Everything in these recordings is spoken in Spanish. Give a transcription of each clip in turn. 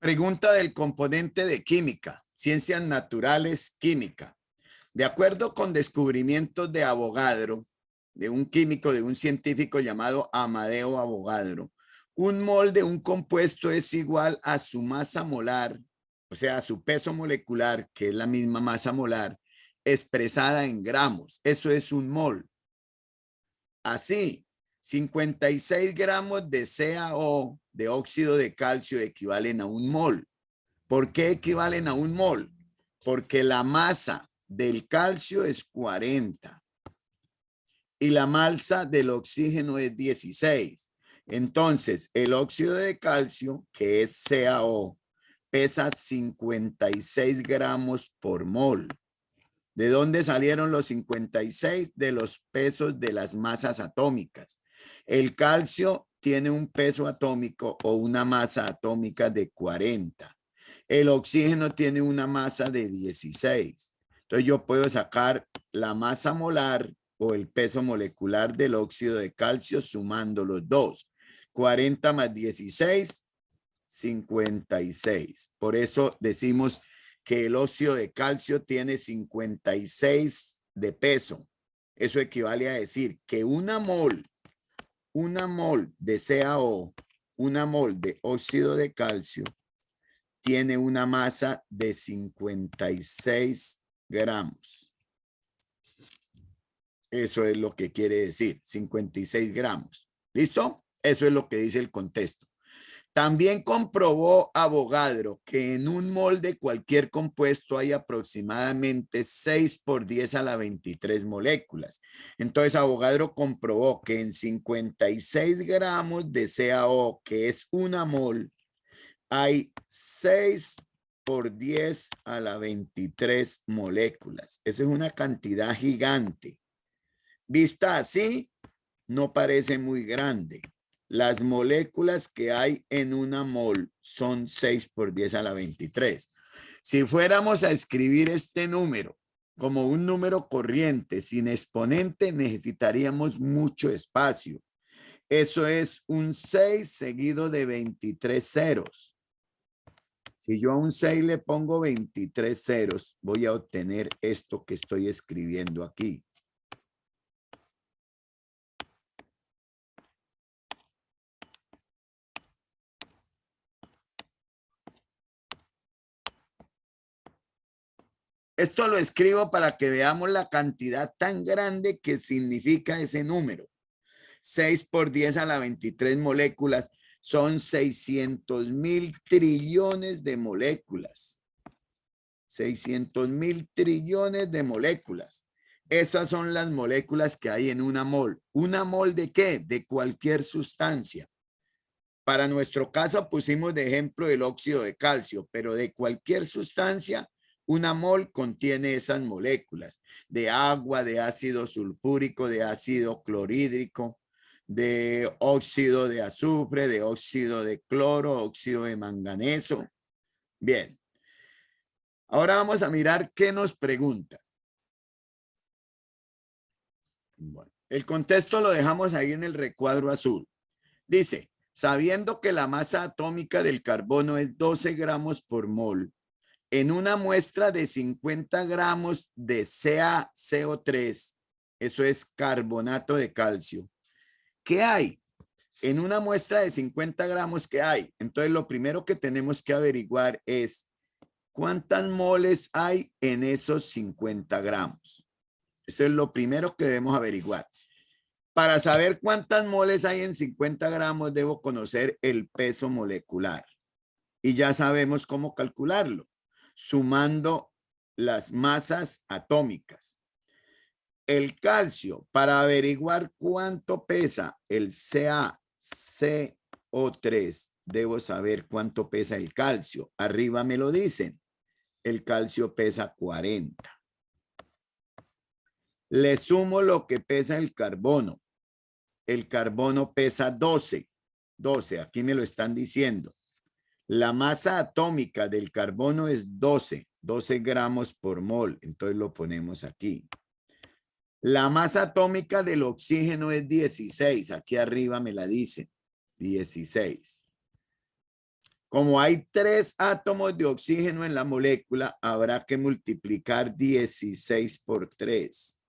Pregunta del componente de química, ciencias naturales, química. De acuerdo con descubrimientos de Avogadro, de un químico, de un científico llamado Amadeo Avogadro, un mol de un compuesto es igual a su masa molar, o sea, a su peso molecular, que es la misma masa molar, expresada en gramos. Eso es un mol. Así, 56 gramos de CaO, de óxido de calcio, equivalen a un mol. ¿Por qué equivalen a un mol? Porque la masa del calcio es 40 y la masa del oxígeno es 16. Entonces, el óxido de calcio, que es CaO, pesa 56 gramos por mol. ¿De dónde salieron los 56? De los pesos de las masas atómicas. El calcio tiene un peso atómico o una masa atómica de 40. El oxígeno tiene una masa de 16. Entonces yo puedo sacar la masa molar o el peso molecular del óxido de calcio sumando los dos. 40 más 16, 56. Por eso decimos que el óxido de calcio tiene 56 de peso. Eso equivale a decir que una mol de CaO, una mol de óxido de calcio, tiene una masa de 56 gramos. Eso es lo que quiere decir, 56 gramos. ¿Listo? Eso es lo que dice el contexto. También comprobó Avogadro que en un mol de cualquier compuesto hay aproximadamente 6 por 10 a la 23 moléculas. Entonces Avogadro comprobó que en 56 gramos de CaO, que es una mol, hay 6 por 10 a la 23 moléculas. Esa es una cantidad gigante. Vista así, no parece muy grande. Las moléculas que hay en una mol son 6 por 10 a la 23. Si fuéramos a escribir este número como un número corriente sin exponente, necesitaríamos mucho espacio. Eso es un 6 seguido de 23 ceros. Si yo a un 6 le pongo 23 ceros, voy a obtener esto que estoy escribiendo aquí. Esto lo escribo para que veamos la cantidad tan grande que significa ese número. 6 por 10 a la 23 moléculas son 600.000 trillones de moléculas. 600.000 trillones de moléculas. Esas son las moléculas que hay en una mol. ¿Una mol de qué? De cualquier sustancia. Para nuestro caso pusimos de ejemplo el óxido de calcio, pero de cualquier sustancia, una mol contiene esas moléculas de agua, de ácido sulfúrico, de ácido clorhídrico, de óxido de azufre, de óxido de cloro, óxido de manganeso. Bien. Ahora vamos a mirar qué nos pregunta. Bueno, el contexto lo dejamos ahí en el recuadro azul. Dice, sabiendo que la masa atómica del carbono es 12 gramos por mol, en una muestra de 50 gramos de CaCO3, eso es carbonato de calcio, ¿qué hay? En una muestra de 50 gramos, ¿qué hay? Entonces, lo primero que tenemos que averiguar es ¿cuántas moles hay en esos 50 gramos? Eso es lo primero que debemos averiguar. Para saber cuántas moles hay en 50 gramos, debo conocer el peso molecular. Y ya sabemos cómo calcularlo, sumando las masas atómicas. El calcio, para averiguar cuánto pesa el CaCO3, debo saber cuánto pesa el calcio. Arriba me lo dicen. El calcio pesa 40. Le sumo lo que pesa el carbono. El carbono pesa 12. 12, aquí me lo están diciendo. La masa atómica del carbono es 12 gramos por mol. Entonces lo ponemos aquí. La masa atómica del oxígeno es 16. Aquí arriba me la dicen. 16. Como hay 3 átomos de oxígeno en la molécula, habrá que multiplicar 16 por 3.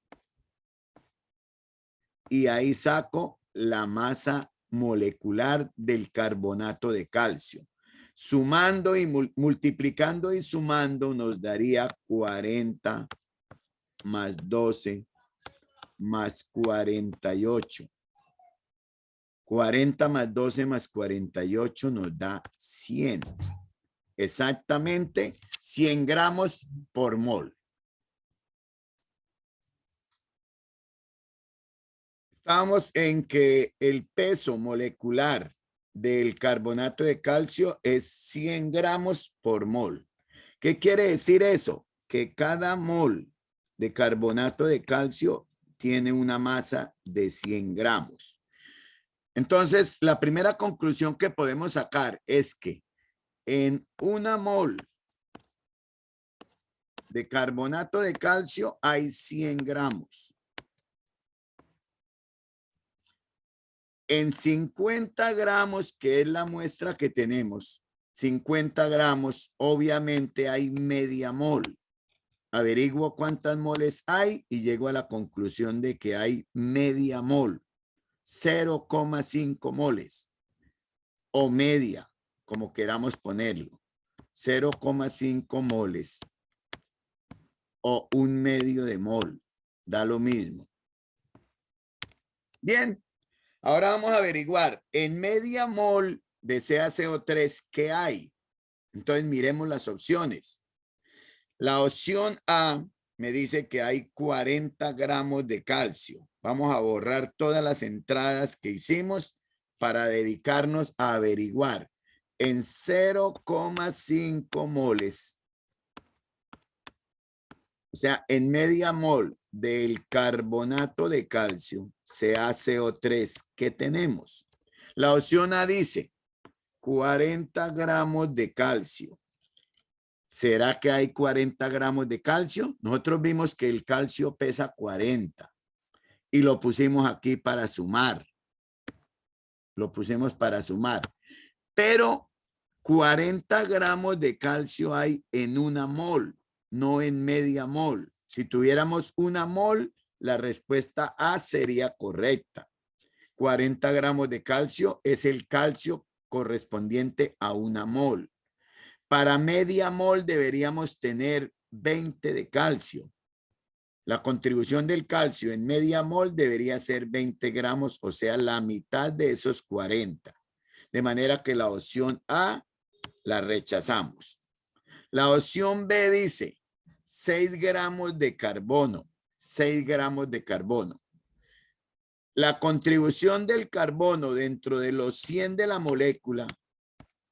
Y ahí saco la masa molecular del carbonato de calcio. Sumando y multiplicando y sumando nos daría 40 más 12 más 48. 40 más 12 más 48 nos da 100. Exactamente 100 gramos por mol. Estamos en que el peso molecular del carbonato de calcio es 100 gramos por mol. ¿Qué quiere decir eso? Que cada mol de carbonato de calcio tiene una masa de 100 gramos. Entonces, la primera conclusión que podemos sacar es que en una mol de carbonato de calcio hay 100 gramos. En 50 gramos, que es la muestra que tenemos, 50 gramos, obviamente hay media mol. Averiguo cuántas moles hay y llego a la conclusión de que hay media mol, 0,5 moles o media, como queramos ponerlo, 0,5 moles o un medio de mol, da lo mismo. Bien, ahora vamos a averiguar en media mol de CaCO3 ¿qué hay? Entonces miremos las opciones. La opción A me dice que hay 40 gramos de calcio. Vamos a borrar todas las entradas que hicimos para dedicarnos a averiguar en 0,5 moles. O sea, en media mol del carbonato de calcio, CaCO3, ¿qué tenemos? La opción A dice 40 gramos de calcio. ¿Será que hay 40 gramos de calcio? Nosotros vimos que el calcio pesa 40 y lo pusimos aquí para sumar. Lo pusimos para sumar. Pero 40 gramos de calcio hay en una mol, no en media mol. Si tuviéramos una mol, la respuesta A sería correcta. 40 gramos de calcio es el calcio correspondiente a una mol. Para media mol deberíamos tener 20 de calcio. La contribución del calcio en media mol debería ser 20 gramos, o sea, la mitad de esos 40. De manera que la opción A la rechazamos. La opción B dice 6 gramos de carbono. 6 gramos de carbono. La contribución del carbono dentro de los 100 de la molécula,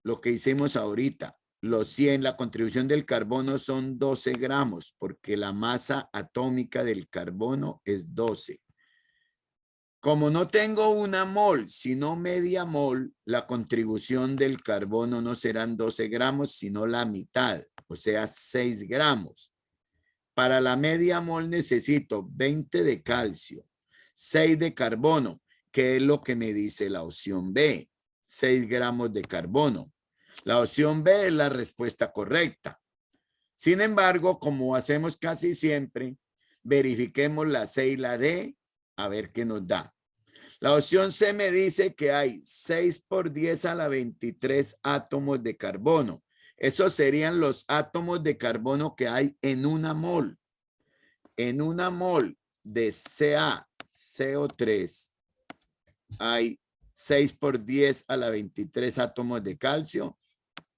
lo que hicimos ahorita, los 100, la contribución del carbono son 12 gramos, porque la masa atómica del carbono es 12. Como no tengo una mol, sino media mol, la contribución del carbono no serán 12 gramos, sino la mitad, o sea, 6 gramos. Para la media mol necesito 20 de calcio, 6 de carbono, que es lo que me dice la opción B, 6 gramos de carbono. La opción B es la respuesta correcta. Sin embargo, como hacemos casi siempre, verifiquemos la C y la D a ver qué nos da. La opción C me dice que hay 6 por 10 a la 23 átomos de carbono. Esos serían los átomos de carbono que hay en una mol. En una mol de CaCO3 hay 6 por 10 a la 23 átomos de calcio,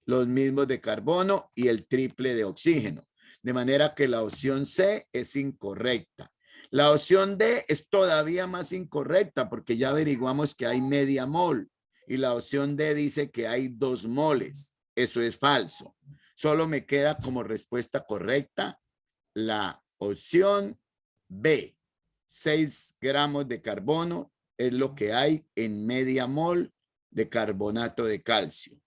los mismos de carbono y el triple de oxígeno. De manera que la opción C es incorrecta. La opción D es todavía más incorrecta porque ya averiguamos que hay media mol y la opción D dice que hay 2 moles. Eso es falso. Solo me queda como respuesta correcta la opción B. 6 gramos de carbono es lo que hay en media mol de carbonato de calcio.